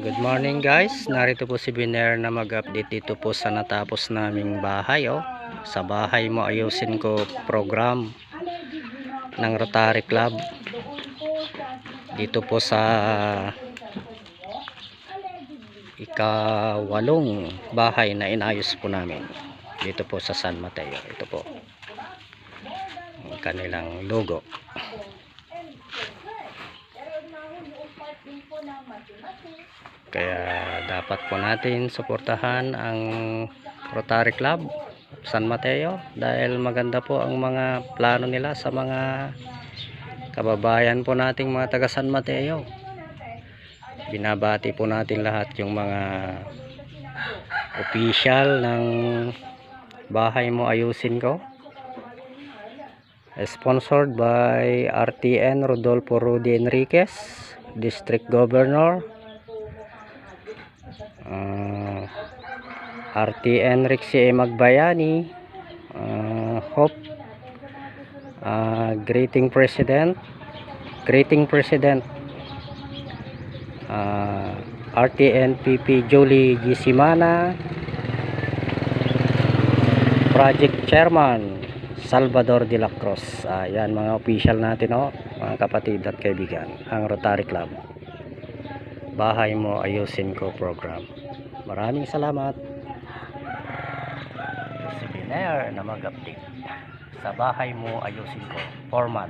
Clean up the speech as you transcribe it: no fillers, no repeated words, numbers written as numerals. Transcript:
Good morning guys, narito po si Biner na mag-update dito po sa natapos naming bahay. Sa bahay mo ayusin ko program ng Rotary Club dito po sa ika-8 bahay na inayos po namin dito po sa San Mateo. Ito po ang kanilang logo. Kaya dapat po natin suportahan ang Rotary Club San Mateo dahil maganda po ang mga plano nila sa mga kababayan po nating mga taga San Mateo. Binabati po natin lahat yung mga official ng bahay mo ayusin ko. Sponsored by RTN Rodolfo Rudy Enriquez, District Governor. RTN Rixie Magbayani, Hope, Greeting President, RTN PP Julie Gisimana, Project Chairman Salvador de la Cruz. Yan mga official natin, mga kapatid at kaibigan, ang Rotary Club bahay mo ayusin ko program. Maraming salamat. Si Biner na mag-update sa bahay mo ayusin ko format.